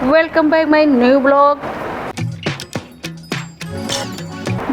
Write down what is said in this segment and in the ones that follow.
Welcome back my new blog.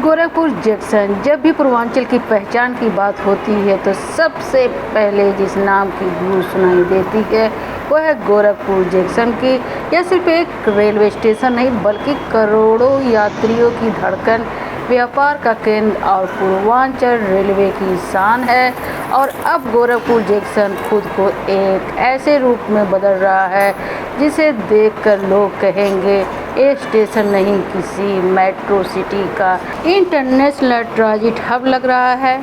Gorakhpur junction. जब भी पूर्वांचल की पहचान की बात होती है तो सबसे पहले जिस नाम की गूंज सुनाई देती है वह है गोरखपुर जंक्शन की। यह सिर्फ एक रेलवे स्टेशन नहीं बल्कि करोड़ों यात्रियों की धड़कन, व्यापार का केंद्र और पूर्वांचल रेलवे की शान है। और अब गोरखपुर जंक्शन खुद को एक ऐसे रूप में बदल रहा है जिसे देखकर लोग कहेंगे ये स्टेशन नहीं किसी मेट्रो सिटी का इंटरनेशनल ट्रांजिट हब लग रहा है।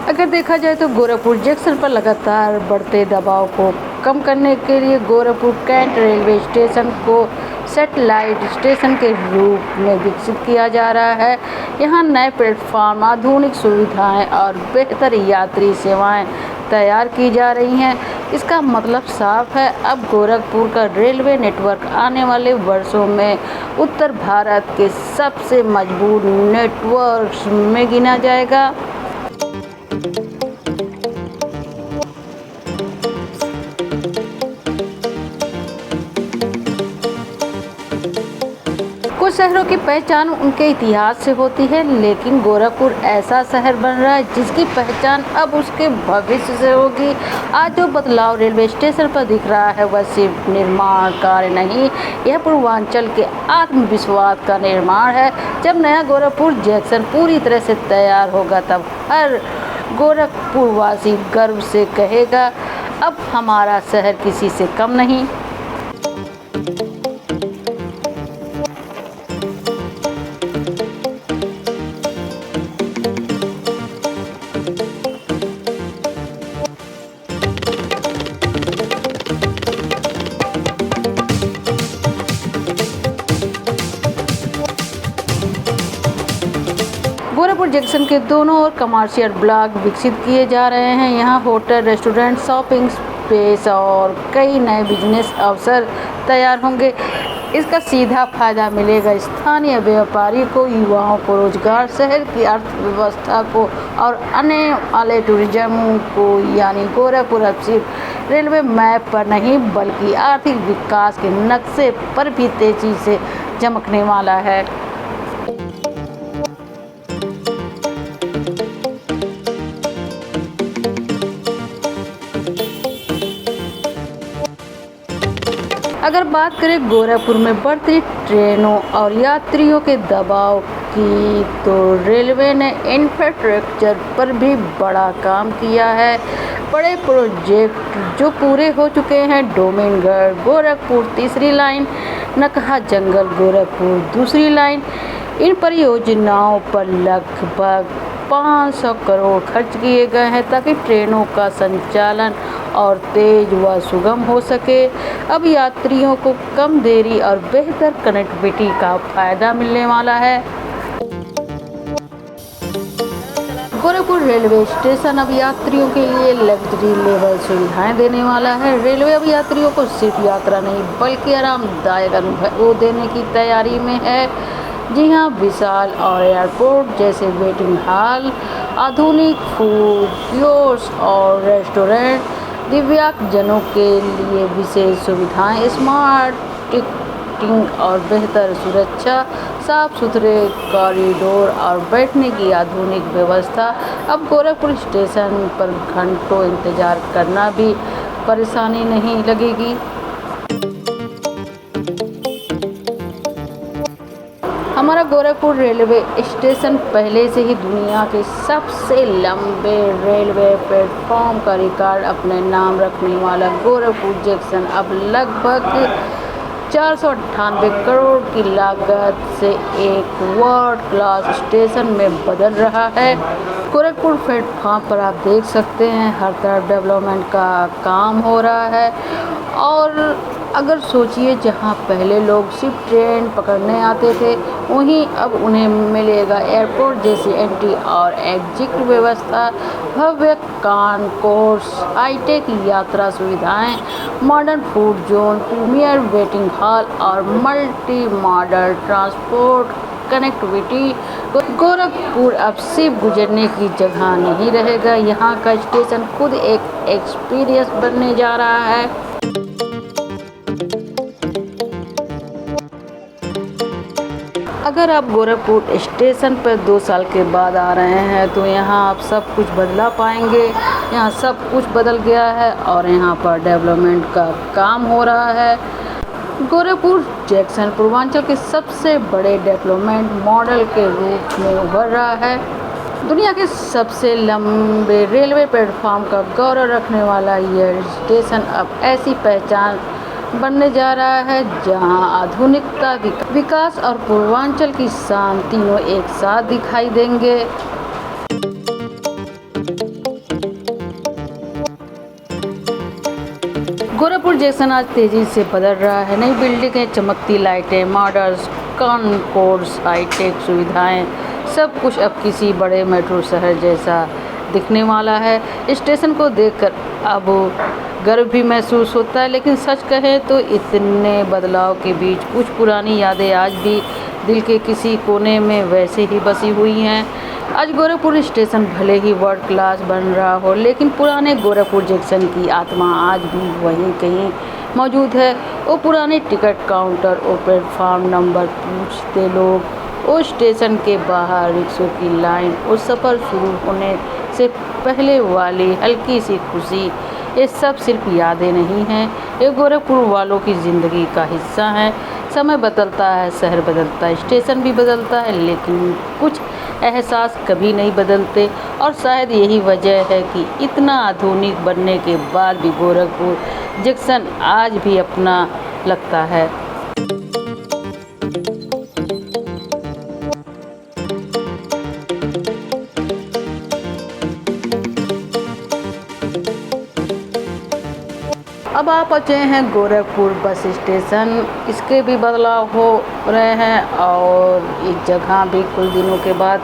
अगर देखा जाए तो गोरखपुर जंक्शन पर लगातार बढ़ते दबाव को कम करने के लिए गोरखपुर कैंट रेलवे स्टेशन को सैटेलाइट स्टेशन के रूप में विकसित किया जा रहा है। यहाँ नए प्लेटफॉर्म, आधुनिक सुविधाएं और बेहतर यात्री सेवाएं तैयार की जा रही हैं। इसका मतलब साफ है, अब गोरखपुर का रेलवे नेटवर्क आने वाले वर्षों में उत्तर भारत के सबसे मजबूत नेटवर्क्स में गिना जाएगा। कुछ शहरों की पहचान उनके इतिहास से होती है, लेकिन गोरखपुर ऐसा शहर बन रहा है जिसकी पहचान अब उसके भविष्य से होगी। आज जो बदलाव रेलवे स्टेशन पर दिख रहा है वह सिर्फ निर्माण कार्य नहीं, यह पूर्वांचल के आत्मविश्वास का निर्माण है। जब नया गोरखपुर जंक्शन पूरी तरह से तैयार होगा तब हर गोरखपुरवासी गर्व से कहेगा, अब हमारा शहर किसी से कम नहीं। गोरखपुर जंक्शन के दोनों ओर कमर्शियल ब्लॉक विकसित किए जा रहे हैं। यहाँ होटल, रेस्टोरेंट, शॉपिंग स्पेस और कई नए बिजनेस अवसर तैयार होंगे। इसका सीधा फायदा मिलेगा स्थानीय व्यापारी को, युवाओं को रोजगार, शहर की अर्थव्यवस्था को और आने वाले टूरिज्म को। यानी गोरखपुर अब सिर्फ रेलवे मैप पर नहीं बल्कि आर्थिक विकास के नक्शे पर भी तेजी से चमकने वाला है। अगर बात करें गोरखपुर में बढ़ती ट्रेनों और यात्रियों के दबाव की तो रेलवे ने इंफ्रास्ट्रक्चर पर भी बड़ा काम किया है। बड़े प्रोजेक्ट जो पूरे हो चुके हैं, डोमेनगढ़ गोरखपुर तीसरी लाइन, नकहा जंगल गोरखपुर दूसरी लाइन, इन परियोजनाओं पर लगभग 500 करोड़ खर्च किए गए हैं ताकि ट्रेनों का संचालन और तेज व सुगम हो सके। अब यात्रियों को कम देरी और बेहतर कनेक्टिविटी का फायदा मिलने वाला है। गोरखपुर रेलवे स्टेशन अब यात्रियों के लिए लग्जरी लेवल सुविधाएं देने वाला है। रेलवे अब यात्रियों को सिर्फ यात्रा नहीं बल्कि आरामदायक अनुभव देने की तैयारी में है। जी हाँ, विशाल और एयरपोर्ट जैसे वेटिंग हॉल, आधुनिक फूड कियोस्क और रेस्टोरेंट, दिव्यांगजनों के लिए विशेष सुविधाएं, स्मार्ट टिकटिंग और बेहतर सुरक्षा, साफ सुथरे कॉरिडोर और बैठने की आधुनिक व्यवस्था। अब गोरखपुर स्टेशन पर घंटों इंतजार करना भी परेशानी नहीं लगेगी। हमारा गोरखपुर रेलवे स्टेशन पहले से ही दुनिया के सबसे लंबे रेलवे प्लेटफॉर्म का रिकॉर्ड अपने नाम रखने वाला गोरखपुर जंक्शन अब लगभग 498 करोड़ की लागत से एक वर्ल्ड क्लास स्टेशन में बदल रहा है। गोरखपुर प्लेटफॉर्म पर आप देख सकते हैं हर तरफ डेवलपमेंट का काम हो रहा है। और अगर सोचिए जहां पहले लोग सिर्फ ट्रेन पकड़ने आते थे वहीं अब उन्हें मिलेगा एयरपोर्ट जैसी एंट्री और एग्जिट व्यवस्था। भव्य कॉन्कोर्स, हाईटेक यात्रा सुविधाएं, modern food zone, premier waiting hall और multi modal transport connectivity. Gorakhpur अब सिर्फ गुजरने की जगह नहीं रहेगा, यहाँ का स्टेशन खुद एक एक्सपीरियंस बनने जा रहा है। अगर आप गोरखपुर स्टेशन पर 2 साल के बाद आ रहे हैं तो यहाँ आप सब कुछ बदला पाएंगे। यहाँ सब कुछ बदल गया है और यहाँ पर डेवलपमेंट का काम हो रहा है। गोरखपुर जंक्शन पूर्वांचल के सबसे बड़े डेवलपमेंट मॉडल के रूप में उभर रहा है। दुनिया के सबसे लंबे रेलवे प्लेटफॉर्म का गौरव रखने वाला यह स्टेशन अब ऐसी पहचान बनने जा रहा है जहां आधुनिकता, विकास और पूर्वांचल की शान तीनों एक साथ दिखाई देंगे। गोरखपुर जंक्शन आज तेजी से बदल रहा है। नई बिल्डिंगें, चमकती लाइटें, मॉडर्न कॉन्कोर्स, हाईटेक सुविधाएं, सब कुछ अब किसी बड़े मेट्रो शहर जैसा दिखने वाला है। स्टेशन को देखकर अब गर्व भी महसूस होता है, लेकिन सच कहें तो इतने बदलाव के बीच कुछ पुरानी यादें आज भी दिल के किसी कोने में वैसे ही बसी हुई हैं। आज गोरखपुर स्टेशन भले ही वर्ल्ड क्लास बन रहा हो, लेकिन पुराने गोरखपुर जंक्शन की आत्मा आज भी वहीं कहीं मौजूद है। वो पुराने टिकट काउंटर, वो प्लेटफार्म नंबर पूछते लोग, वो स्टेशन के बाहर रिक्शों की लाइन, वो सफ़र शुरू होने से पहले वाली हल्की सी खुशी, ये सब सिर्फ यादें नहीं हैं, ये गोरखपुर वालों की ज़िंदगी का हिस्सा हैं। समय बदलता है, शहर बदलता है, स्टेशन भी बदलता है, लेकिन कुछ एहसास कभी नहीं बदलते। और शायद यही वजह है कि इतना आधुनिक बनने के बाद भी गोरखपुर जंक्शन आज भी अपना लगता है। अब आप पहुँचे हैं गोरखपुर बस स्टेशन। इसके भी बदलाव हो रहे हैं और इस जगह भी कुछ दिनों के बाद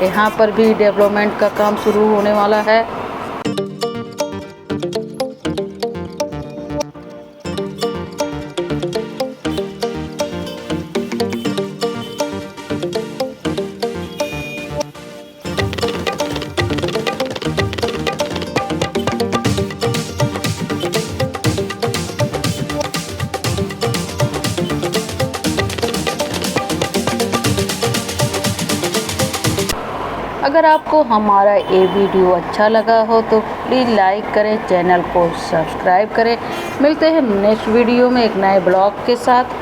यहाँ पर भी डेवलपमेंट का काम शुरू होने वाला है। अगर आपको हमारा ये वीडियो अच्छा लगा हो तो प्लीज़ लाइक करें, चैनल को सब्सक्राइब करें। मिलते हैं नेक्स्ट वीडियो में एक नए ब्लॉग के साथ।